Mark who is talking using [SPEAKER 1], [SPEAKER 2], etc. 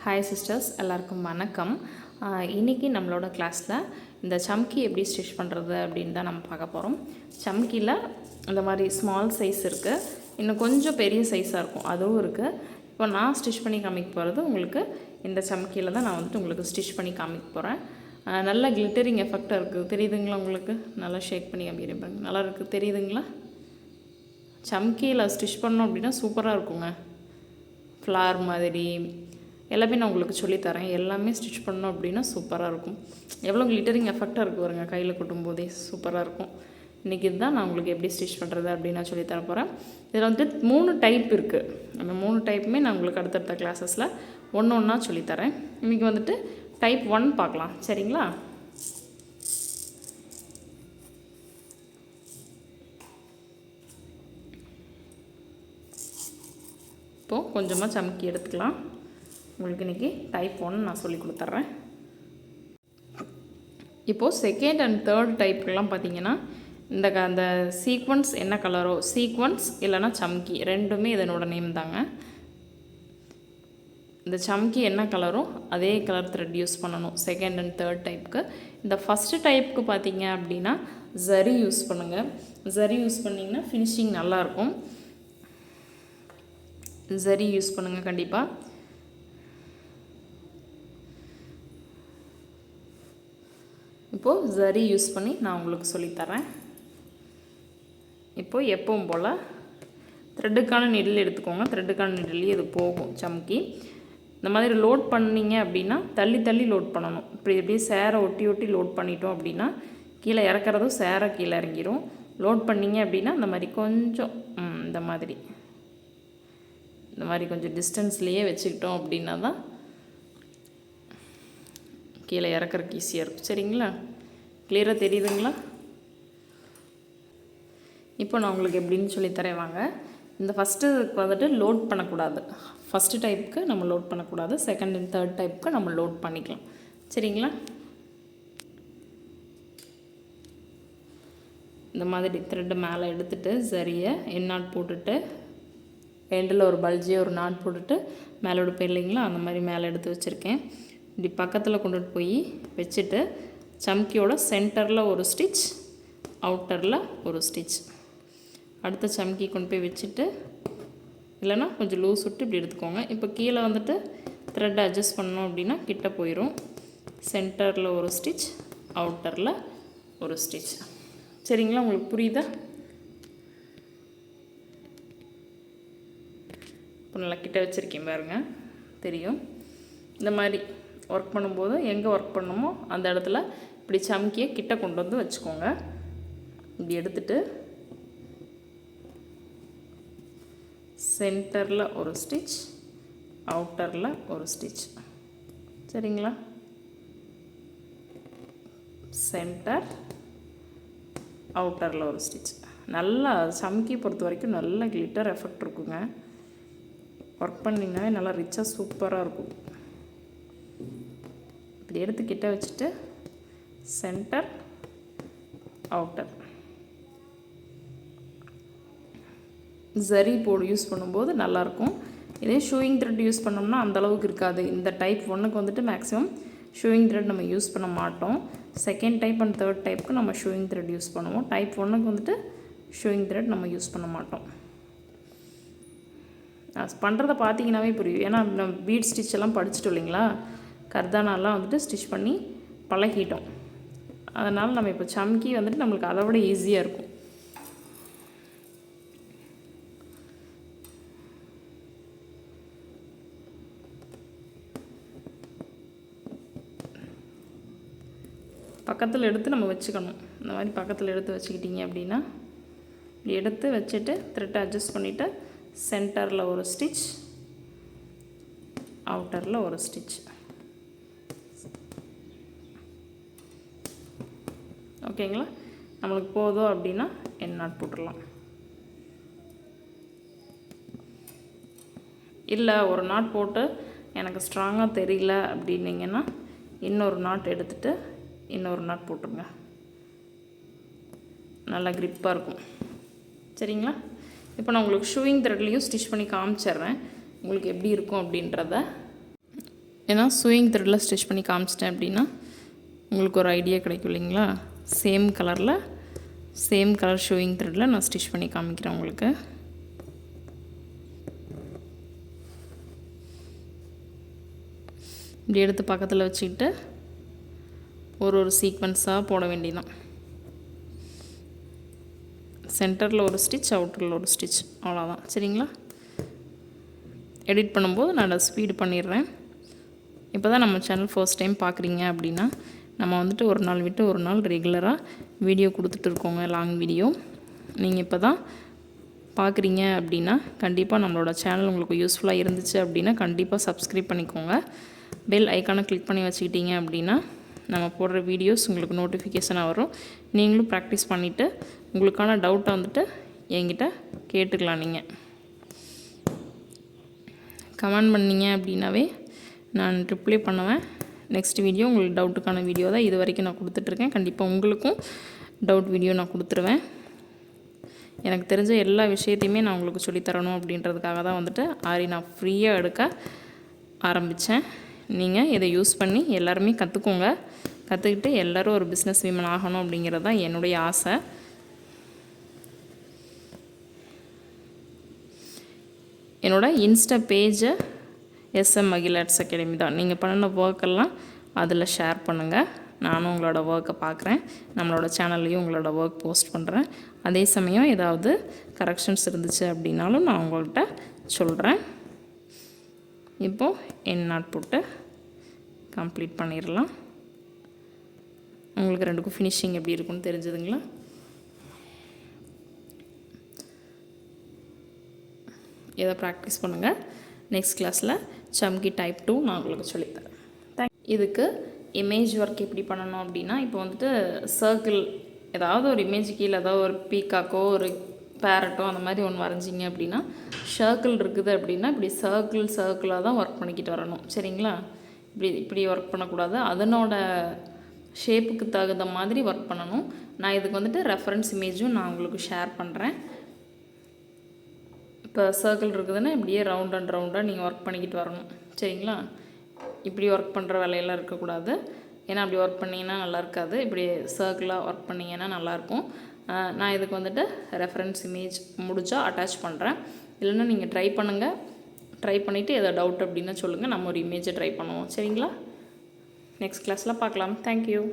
[SPEAKER 1] Hi sisters, எல்லாருக்கும் வணக்கம். இன்றைக்கி நம்மளோட கிளாஸில் இந்த சம்கி எப்படி ஸ்டிச் பண்ணுறது அப்படின்னு தான் நம்ம பார்க்க போகிறோம். சம்கியில் இந்த மாதிரி ஸ்மால் சைஸ் இருக்குது, இன்னும் கொஞ்சம் பெரிய சைஸாக இருக்கும், அதுவும் இருக்குது. இப்போ நான் ஸ்டிச் பண்ணி காமிக்க போகிறது உங்களுக்கு இந்த சம்கியில் தான் நான் உங்களுக்கு ஸ்டிச் பண்ணி காமிக்க போகிறேன். நல்ல கிளிட்டரிங் எஃபெக்டாக இருக்குது, தெரியுதுங்களா உங்களுக்கு? நல்லா ஷேக் பண்ணி காமிக்கிறேன், நல்லா இருக்குது, தெரியுதுங்களா? சம்கியில் ஸ்டிச் பண்ணோம் அப்படின்னா சூப்பராக இருக்குங்க. ஃப்ளார் மாதிரி எல்லாமே நான் உங்களுக்கு சொல்லித்தரேன். எல்லாமே ஸ்டிச் பண்ணோம் அப்படின்னா சூப்பராக இருக்கும். எவ்வளோ கிளிட்டரிங் எஃபெக்டாக இருக்குது பாருங்க, கையில் கொட்டும் போதே சூப்பராக இருக்கும். இன்றைக்கி இதுதான் நான் உங்களுக்கு எப்படி ஸ்டிச் பண்ணுறது அப்படின்னு நான் சொல்லித்தர போகிறேன். இதில் 3 டைப் இருக்குது. அந்த 3 டைப்புமே நான் உங்களுக்கு அடுத்தடுத்த கிளாஸஸில் ஒன்று ஒன்றா சொல்லித்தரேன். இன்றைக்கி டைப் 1 பார்க்கலாம், சரிங்களா? இப்போது கொஞ்சமாக சம்கி எடுத்துக்கலாம். உங்களுக்கு இன்றைக்கி டைப் 1 நான் சொல்லி கொடுத்துட்றேன். இப்போது செகண்ட் அண்ட் தேர்ட் டைப்புக்கெல்லாம் பார்த்தீங்கன்னா அந்த சீக்வன்ஸ் என்ன கலரோ, சீக்வன்ஸ் இல்லைனா சம்கி ரெண்டுமே இதனோட நேம் தாங்க. இந்த சம்கி என்ன கலரோ அதே கலர் த்ரெட் யூஸ் பண்ணணும் செகண்ட் அண்ட் தேர்ட் டைப்புக்கு. இந்த ஃபஸ்ட்டு டைப்புக்கு பார்த்தீங்க அப்படின்னா ஜரி யூஸ் பண்ணுங்கள். ஜரி யூஸ் பண்ணிங்கன்னா ஃபினிஷிங் நல்லாயிருக்கும். ஜரி யூஸ் பண்ணுங்கள் கண்டிப்பாக. இப்போது ஜரி யூஸ் பண்ணி நான் உங்களுக்கு சொல்லித்தரேன். இப்போது எப்பவும் போல் த்ரெட்டுக்கான நீடில் எடுத்துக்கோங்க. த்ரெட்டுக்கான நீடிலே இது போகும் சம்கி. இந்த மாதிரி லோட் பண்ணிங்க அப்படின்னா தள்ளி தள்ளி லோட் பண்ணணும். இப்படி சேரை ஒட்டி ஒட்டி லோட் பண்ணிட்டோம் அப்படின்னா கீழே இறக்குறதும் சேரை கீழே இறங்கிடும். லோட் பண்ணிங்க அப்படின்னா இந்த மாதிரி கொஞ்சம் இந்த மாதிரி கொஞ்சம் டிஸ்டன்ஸ்லேயே வச்சுக்கிட்டோம் அப்படின்னா தான் கீழே இறக்குறக்கு ஈஸியாக இருக்கும், சரிங்களா? கிளியராக தெரியுதுங்களா? இப்போ நான் உங்களுக்கு எப்படின்னு சொல்லித்தரேன் வாங்க. இந்த ஃபஸ்ட்டு லோட் பண்ணக்கூடாது. ஃபஸ்ட்டு டைப்புக்கு நம்ம லோட் பண்ணக்கூடாது. செகண்ட் அண்ட் தேர்ட் டைப்புக்கு நம்ம லோட் பண்ணிக்கலாம், சரிங்களா? இந்த மாதிரி த்ரெட்டு மேலே எடுத்துகிட்டு சரியை எண்ணாட் போட்டுட்டு எண்டில் ஒரு பல்ஜியை ஒரு நாட் போட்டுட்டு மேலே எடுப்பேன் இல்லைங்களா, அந்த மாதிரி மேலே எடுத்து வச்சுருக்கேன். இப்படி பக்கத்தில் கொண்டுட்டு போய் வச்சுட்டு சம்கியோட சென்டரில் ஒரு ஸ்டிச், அவுட்டரில் ஒரு ஸ்டிச், அடுத்த சம்கி கொண்டு போய் வச்சுட்டு இல்லைனா கொஞ்சம் லூஸ் விட்டு இப்படி எடுத்துக்கோங்க. இப்போ கீழே த்ரெட் அட்ஜஸ்ட் பண்ணோம் அப்படின்னா கிட்ட போயிடும். சென்டரில் ஒரு ஸ்டிச், அவுட்டரில் ஒரு ஸ்டிச், சரிங்களா? உங்களுக்கு புரியுதா? இப்போ நல்லா கிட்ட வச்சுருக்கேன் பாருங்கள், தெரியும். இந்த மாதிரி ஒர்க் பண்ணும்போது எங்கே ஒர்க் பண்ணணுமோ அந்த இடத்துல இப்படி சம்கியை கிட்ட கொண்டு வச்சுக்கோங்க. இப்படி எடுத்துட்டு சென்டரில் ஒரு ஸ்டிச், அவுட்டரில் ஒரு ஸ்டிச், சரிங்களா? சென்டர், அவுட்டரில் ஒரு ஸ்டிச். நல்லா சம்கி பொறுத்த வரைக்கும் நல்ல கிளிட்டர் எஃபெக்ட் இருக்குங்க. ஒர்க் பண்ணிங்கனாவே நல்லா ரிச்சாக சூப்பராக இருக்கும். இப்படி எடுத்து கிட்ட வச்சுட்டு சென்டர், அவுட்டர். ஜரி யூஸ் பண்ணும்போது நல்லாயிருக்கும். இதே ஷூயிங் த்ரெட் யூஸ் பண்ணோம்னா அந்தளவுக்கு இருக்காது. இந்த டைப் 1க்கு மேக்ஸிமம் ஷூயிங் த்ரெட் நம்ம யூஸ் பண்ண மாட்டோம். செகண்ட் டைப் அண்ட் தேர்ட் டைப்புக்கு நம்ம ஷூயிங் த்ரெட் யூஸ் பண்ணுவோம். டைப் 1க்கு ஷூயிங் த்ரெட் நம்ம யூஸ் பண்ண மாட்டோம். பண்ணுறதை பார்த்தீங்கன்னாவே புரியும். ஏன்னா நம்ம பீட் ஸ்டிச் எல்லாம் படிச்சுட்டோம் இல்லைங்களா, கர்தானாலாம் ஸ்டிச் பண்ணி பழகிட்டோம். அதனால் நம்ம இப்போ சம்கி நம்மளுக்கு அதை விட ஈஸியாக இருக்கும். பக்கத்தில் எடுத்து நம்ம வச்சுக்கணும். இந்த மாதிரி பக்கத்தில் எடுத்து வச்சுக்கிட்டிங்க அப்படின்னா இப்படி எடுத்து வச்சுட்டு த்ரெட்டை அட்ஜஸ்ட் பண்ணிவிட்டு சென்டரில் ஒரு ஸ்டிச், அவுட்டரில் ஒரு ஸ்டிச், ஓகேங்களா? நம்மளுக்கு போதும் அப்படின்னா எண்ணாட் போட்டுடலாம். இல்லை ஒரு நாட் போட்டு எனக்கு ஸ்ட்ராங்காக தெரியல அப்படின்னிங்கன்னா இன்னொரு நாட் எடுத்துகிட்டு இன்னொரு நாட் போட்டுருங்க. நல்லா க்ரிப்பாக இருக்கும், சரிங்களா? இப்போ நான் உங்களுக்கு ஷூயிங் த்ரெட்லேயும் ஸ்டிச் பண்ணி காமிச்சிட்றேன் உங்களுக்கு எப்படி இருக்கும் அப்படின்றத. ஏன்னா சூயிங் த்ரெட்டில் ஸ்டிச் பண்ணி காமிச்சிட்டேன் அப்படின்னா உங்களுக்கு ஒரு ஐடியா கிடைக்கும் இல்லைங்களா. சேம் கலர் ஷூயிங் த்ரெட்டில் நான் ஸ்டிச் பண்ணி காமிக்கிறேன் உங்களுக்கு. இப்படி எடுத்து பக்கத்தில் வச்சுக்கிட்டு ஒரு சீக்வன்ஸாக போட வேண்டியதான். சென்டரில் ஒரு ஸ்டிச், அவுட்டரில் ஒரு ஸ்டிச், அவ்வளோதான். சரிங்களா. எடிட் பண்ணும்போது நான் அதை ஸ்பீடு பண்ணிடுறேன். இப்போ தான் நம்ம சேனல் ஃபர்ஸ்ட் டைம் பார்க்குறீங்க அப்படின்னா நம்ம வந்துட்டு ஒரு நாள் விட்டு ஒரு நாள் ரெகுலராக வீடியோ கொடுத்துட்டு இருக்கோங்க, லாங் வீடியோ. நீங்கள் இப்போ தான் பார்க்குறீங்க அப்படின்னா கண்டிப்பாக நம்மளோட சேனல் உங்களுக்கு யூஸ்ஃபுல்லாக இருந்துச்சு அப்படின்னா கண்டிப்பாக சப்ஸ்கிரைப் பண்ணிக்கோங்க. பெல் ஐக்கானை கிளிக் பண்ணி வச்சுக்கிட்டீங்க அப்படின்னா நம்ம போடுற வீடியோஸ் உங்களுக்கு நோட்டிஃபிகேஷனாக வரும். நீங்களும் ப்ராக்டிஸ் பண்ணிவிட்டு உங்களுக்கான டவுட்டை வந்துட்டு என்கிட்ட கேட்டுக்கலாம். நீங்கள் கமெண்ட் பண்ணிங்க அப்படின்னாவே நான் ரிப்ளை பண்ணுவேன். நெக்ஸ்ட் வீடியோ உங்களுக்கு டவுட்டுக்கான வீடியோ தான் இது வரைக்கும் நான் கொடுத்துட்ருக்கேன். கண்டிப்பாக உங்களுக்கும் டவுட் வீடியோ நான் கொடுத்துருவேன். எனக்கு தெரிஞ்ச எல்லா விஷயத்தையுமே நான் உங்களுக்கு சொல்லித்தரணும் அப்படின்றதுக்காக தான் வந்துட்டு ஆரி நான் ஃப்ரீயாக எடுக்க ஆரம்பித்தேன். நீங்கள் இதை யூஸ் பண்ணி எல்லாருமே கற்றுக்கோங்க. கற்றுக்கிட்டு எல்லோரும் ஒரு பிஸ்னஸ் விமன் ஆகணும் அப்படிங்கிறது தான் என்னுடைய ஆசை. என்னோடய இன்ஸ்டா பேஜை SM Akhil Arts Academy தான். நீங்கள் பண்ணின ஒர்க்கெல்லாம் அதில் ஷேர் பண்ணுங்கள். நானும் உங்களோட ஒர்க்கை பார்க்குறேன். நம்மளோட சேனல்லையும் உங்களோட ஒர்க் போஸ்ட் பண்ணுறேன். அதே சமயம் ஏதாவது கரெக்ஷன்ஸ் இருந்துச்சு அப்படின்னாலும் நான் உங்கள்கிட்ட சொல்கிறேன். இப்போது என் நாட் போட்டு கம்ப்ளீட் பண்ணிடலாம். உங்களுக்கு ரெண்டுக்கும் ஃபினிஷிங் எப்படி இருக்குன்னு தெரிஞ்சதுங்களா. இதை ப்ராக்டிஸ் பண்ணுங்கள். நெக்ஸ்ட் கிளாஸில் சம்கி டைப் 2 நான் உங்களுக்கு சொல்லித்தரேன். இதுக்கு இமேஜ் ஒர்க் எப்படி பண்ணணும் அப்படின்னா, இப்போ வந்துட்டு சர்க்கிள் ஏதாவது ஒரு இமேஜ் கீழே ஏதாவது ஒரு பீக்காக்கோ ஒரு பேரட்டோ அந்த மாதிரி ஒன்று வரைஞ்சிங்க அப்படின்னா சர்க்கிள் இருக்குது அப்படின்னா இப்படி சர்க்கிளாக தான் ஒர்க் பண்ணிக்கிட்டு வரணும். சரிங்களா. இப்படி ஒர்க் பண்ணக்கூடாது. அதனோட ஷேப்புக்கு தகுந்த மாதிரி ஒர்க் பண்ணணும். நான் இதுக்கு வந்துட்டு ரெஃபரன்ஸ் இமேஜும் நான் உங்களுக்கு ஷேர் பண்ணுறேன். இப்போ சர்க்கிள் இருக்குதுன்னா இப்படியே ரவுண்டாக நீங்கள் ஒர்க் பண்ணிக்கிட்டு வரணும். சரிங்களா. இப்படி ஒர்க் பண்ணுற வேலையெல்லாம் இருக்கக்கூடாது. ஏன்னா அப்படி ஒர்க் பண்ணிங்கன்னா நல்லா இருக்காது. இப்படி சர்க்கிளாக ஒர்க் பண்ணிங்கன்னா நல்லாயிருக்கும். நான் இதுக்கு வந்துட்டு ரெஃபரன்ஸ் இமேஜ் முடிஞ்சால் அட்டாச் பண்ணுறேன். இல்லைன்னா நீங்கள் ட்ரை பண்ணுங்கள். ட்ரை பண்ணிவிட்டு எதாவது டவுட் அப்படின்னா சொல்லுங்கள். நம்ம ஒரு இமேஜை ட்ரை பண்ணுவோம். சரிங்களா. நெக்ஸ்ட் கிளாஸில் பார்க்கலாம். தேங்க்யூ.